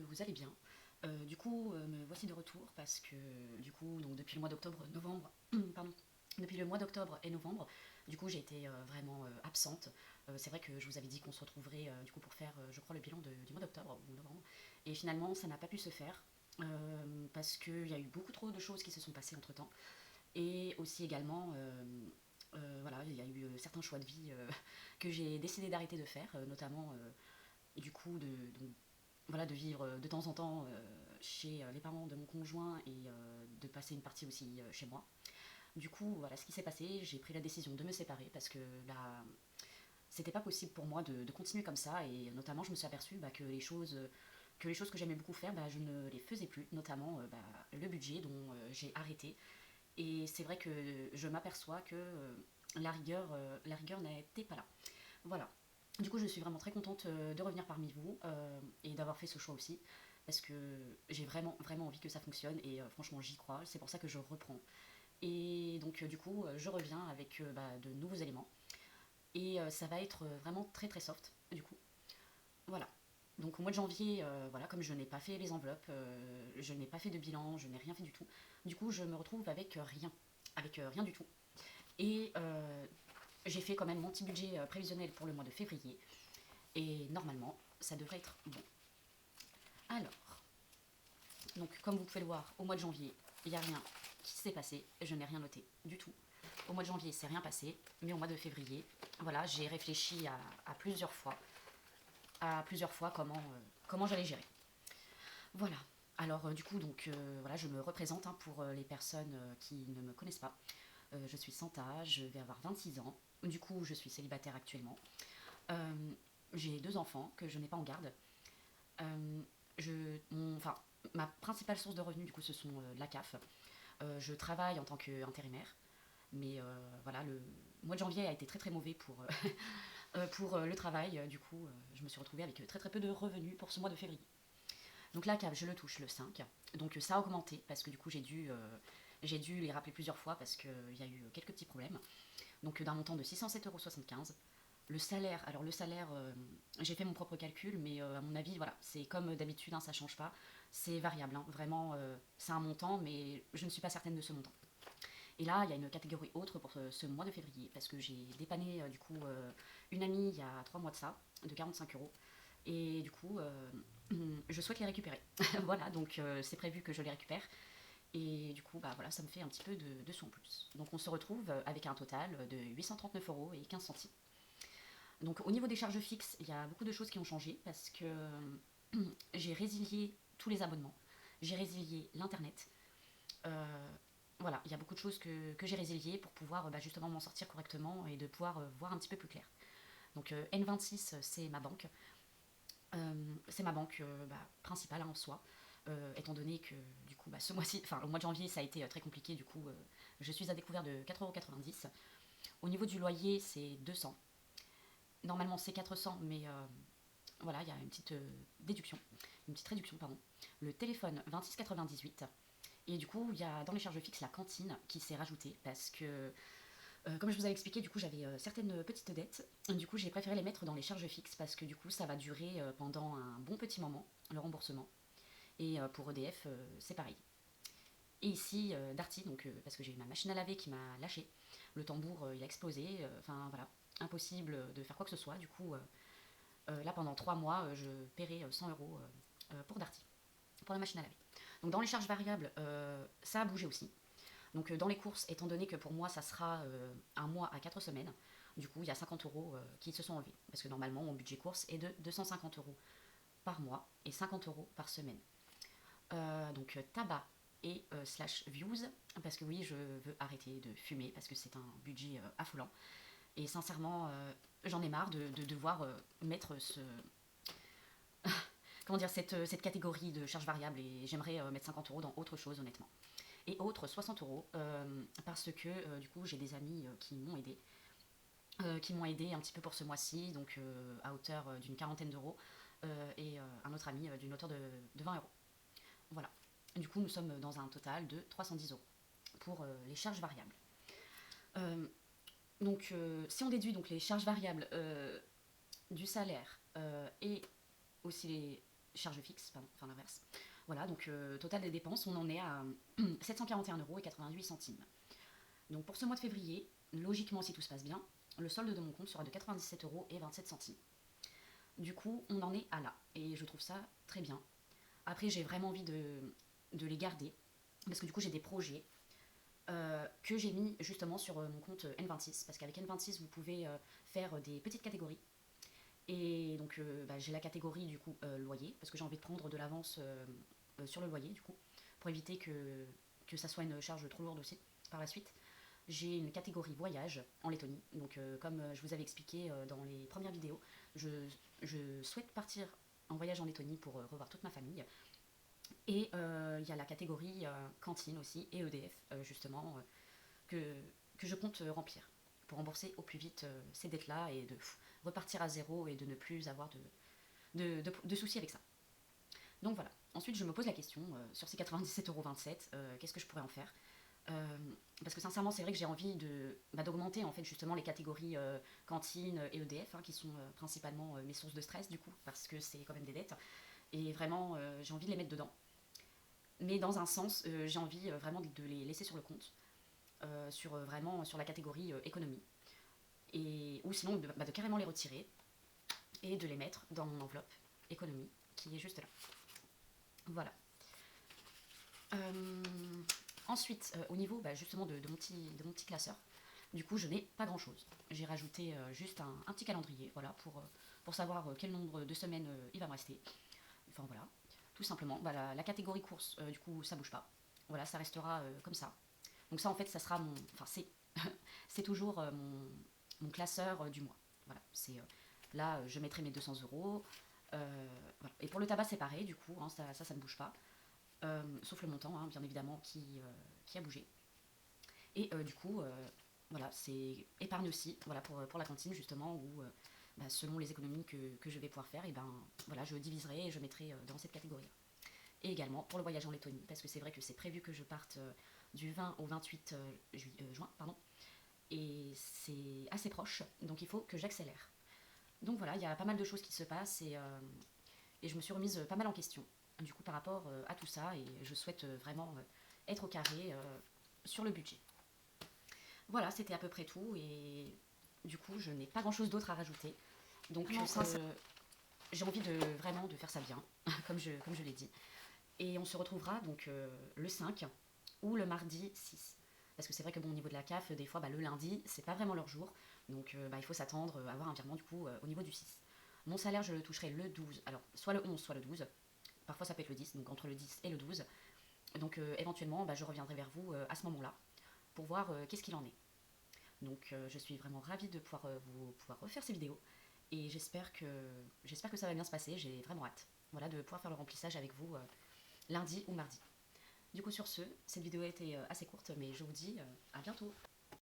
vous allez bien. Me voici de retour parce que donc depuis le mois d'octobre, novembre, pardon, depuis le mois d'octobre et novembre, j'ai été vraiment absente. C'est vrai que je vous avais dit qu'on se retrouverait pour faire, je crois, le bilan du mois d'octobre ou novembre. Et finalement, ça n'a pas pu se faire parce qu'il y a eu beaucoup trop de choses qui se sont passées entre temps. Et aussi également, voilà, il y a eu certains choix de vie que j'ai décidé d'arrêter de faire, notamment donc, voilà, de vivre de temps en temps chez les parents de mon conjoint et de passer une partie aussi chez moi. Du coup, voilà ce qui s'est passé. J'ai pris la décision de me séparer parce que là, c'était pas possible pour moi de continuer comme ça. Et notamment, je me suis aperçue que les choses que j'aimais beaucoup faire, je ne les faisais plus. Notamment le budget dont j'ai arrêté. Et c'est vrai que je m'aperçois que la rigueur n'était pas là. Voilà. Du coup, je suis vraiment très contente de revenir parmi vous et d'avoir fait ce choix aussi. Parce que j'ai vraiment, vraiment envie que ça fonctionne et franchement, j'y crois. C'est pour ça que je reprends. Et donc, je reviens avec de nouveaux éléments. Et ça va être vraiment très, très soft, du coup. Voilà. Donc, au mois de janvier, voilà, comme je n'ai pas fait les enveloppes, je n'ai pas fait de bilan, je n'ai rien fait du tout. Du coup, je me retrouve avec rien. Avec rien du tout. Et j'ai fait quand même mon petit budget prévisionnel pour le mois de février. Et normalement, ça devrait être bon. Alors, donc comme vous pouvez le voir, au mois de janvier, il n'y a rien qui s'est passé. Je n'ai rien noté du tout. Au mois de janvier, c'est rien passé. Mais au mois de février, voilà, j'ai réfléchi à plusieurs fois comment j'allais gérer. Voilà. Alors, voilà, je me représente pour les personnes qui ne me connaissent pas. Je suis Santa, je vais avoir 26 ans. Du coup, je suis célibataire actuellement. Euh, j'ai deux enfants que je n'ai pas en garde. Euh, Ma principale source de revenus, du coup, ce sont la CAF. Je travaille en tant qu'intérimaire, mais voilà, le mois de janvier a été très très mauvais pour le travail. Je me suis retrouvée avec très très peu de revenus pour ce mois de février. Donc la CAF, je le touche le 5. Donc ça a augmenté parce que du coup, j'ai dû les rappeler plusieurs fois parce qu'il y a eu quelques petits problèmes. Donc d'un montant de 607,75 €. Le salaire, j'ai fait mon propre calcul, mais à mon avis, voilà, c'est comme d'habitude, hein, ça change pas. C'est variable, hein, vraiment, c'est un montant, mais je ne suis pas certaine de ce montant. Et là, il y a une catégorie autre pour ce mois de février, parce que j'ai dépanné une amie il y a 3 mois de ça, de 45 €. Et je souhaite les récupérer. Voilà, donc c'est prévu que je les récupère. Et voilà, ça me fait un petit peu de sous en plus. Donc on se retrouve avec un total de 839,15 € Donc au niveau des charges fixes, il y a beaucoup de choses qui ont changé parce que j'ai résilié tous les abonnements, j'ai résilié l'internet. Euh, voilà, il y a beaucoup de choses que j'ai résiliées pour pouvoir justement m'en sortir correctement et de pouvoir voir un petit peu plus clair. Donc N26, c'est ma banque principale, hein, en soi. Étant donné que ce mois-ci, enfin le mois de janvier, ça a été très compliqué, je suis à découvert de 4,90 €. Au niveau du loyer, c'est 200. Normalement, c'est 400, mais voilà, il y a une petite déduction, une petite réduction, pardon. Le téléphone, 26,98. Et du coup, il y a dans les charges fixes la cantine qui s'est rajoutée parce que, comme je vous avais expliqué, j'avais certaines petites dettes. Du coup, j'ai préféré les mettre dans les charges fixes parce que ça va durer pendant un bon petit moment, le remboursement. Et pour EDF, c'est pareil. Et ici, Darty, parce que j'ai eu ma machine à laver qui m'a lâché. Le tambour, il a explosé. Enfin, voilà, impossible de faire quoi que ce soit. Là, pendant 3 mois, je paierai 100 € pour Darty, pour la machine à laver. Donc, dans les charges variables, ça a bougé aussi. Donc, dans les courses, étant donné que pour moi, ça sera un mois à 4 semaines, il y a 50 € qui se sont enlevés. Parce que normalement, mon budget course est de 250 € par mois et 50 € par semaine. Tabac et slash views, parce que oui, je veux arrêter de fumer parce que c'est un budget affolant. Et sincèrement, j'en ai marre de devoir mettre cette catégorie de charges variables et j'aimerais mettre 50 € dans autre chose, honnêtement. Et autre 60 € parce que j'ai des amis qui m'ont aidé un petit peu pour ce mois-ci, à hauteur d'une quarantaine d'euros, et un autre ami d'une hauteur de 20 €. Voilà. Du coup, nous sommes dans un total de 310 € pour les charges variables. Si on déduit les charges variables du salaire et aussi charges fixes, pardon, enfin l'inverse. Voilà, donc total des dépenses, on en est à 741,88 €. Donc pour ce mois de février, logiquement si tout se passe bien, le solde de mon compte sera de 97,27 €. Du coup, on en est à là, et je trouve ça très bien. Après, j'ai vraiment envie de les garder, parce que du coup, j'ai des projets que j'ai mis justement sur mon compte N26, parce qu'avec N26, vous pouvez faire des petites catégories. Et donc, j'ai la catégorie du coup loyer, parce que j'ai envie de prendre de l'avance sur le loyer, du coup, pour éviter que ça soit une charge trop lourde aussi par la suite. J'ai une catégorie voyage en Lettonie. Donc, comme je vous avais expliqué dans les premières vidéos, je, je souhaite partir en voyage en Lettonie pour revoir toute ma famille. Et il y a la catégorie cantine aussi et EDF, justement, que je compte remplir pour rembourser au plus vite ces dettes-là et de repartir à zéro et de ne plus avoir de soucis avec ça. Donc voilà. Ensuite, je me pose la question sur ces 97,27 €, qu'est-ce que je pourrais en faire? Euh, Parce que sincèrement, c'est vrai que j'ai envie d'augmenter en fait justement les catégories cantine et EDF, hein, qui sont principalement mes sources de stress du coup, parce que c'est quand même des dettes. Et vraiment, j'ai envie de les mettre dedans. Mais dans un sens, j'ai envie vraiment de les laisser sur le compte, vraiment sur la catégorie économie. Ou sinon de carrément les retirer et de les mettre dans mon enveloppe économie qui est juste là. Voilà. Euh, Ensuite, au niveau justement de mon petit classeur, du coup, je n'ai pas grand chose. J'ai rajouté juste un petit calendrier, voilà, pour savoir quel nombre de semaines il va me rester. Enfin voilà, tout simplement. La catégorie course, du coup, ça bouge pas. Voilà, ça restera comme ça. Donc ça, en fait, ça sera mon... Enfin, c'est toujours mon classeur du mois. Voilà, là, je mettrai mes 200 €. Voilà. Et pour le tabac, c'est pareil, du coup, hein, ça ne bouge pas. Sauf le montant, hein, bien évidemment, qui a bougé. Et du coup, voilà, c'est épargne aussi, voilà, pour la cantine, justement, où selon les économies que je vais pouvoir faire, et ben voilà, je diviserai et je mettrai dans cette catégorie. Et également pour le voyage en Lettonie, parce que c'est vrai que c'est prévu que je parte du 20 au 28 juin, pardon, et c'est assez proche, donc il faut que j'accélère. Donc voilà, il y a pas mal de choses qui se passent et je me suis remise pas mal en question, du coup par rapport à tout ça, et je souhaite vraiment être au carré sur le budget. Voilà, c'était à peu près tout, et du coup je n'ai pas grand chose d'autre à rajouter. Donc j'ai envie vraiment de faire ça bien, comme je l'ai dit. Et on se retrouvera donc le 5 ou le mardi 6. Parce que c'est vrai que bon, au niveau de la CAF, des fois, le lundi, c'est pas vraiment leur jour. Donc il faut s'attendre à avoir un virement du coup au niveau du 6. Mon salaire, je le toucherai le 12. Alors, soit le 11, soit le 12. Parfois, ça peut être le 10, donc entre le 10 et le 12. Donc éventuellement, je reviendrai vers vous à ce moment-là pour voir qu'est-ce qu'il en est. Donc je suis vraiment ravie de pouvoir refaire ces vidéos. Et j'espère que ça va bien se passer. J'ai vraiment hâte, voilà, de pouvoir faire le remplissage avec vous lundi ou mardi. Du coup, sur ce, cette vidéo a été assez courte, mais je vous dis à bientôt.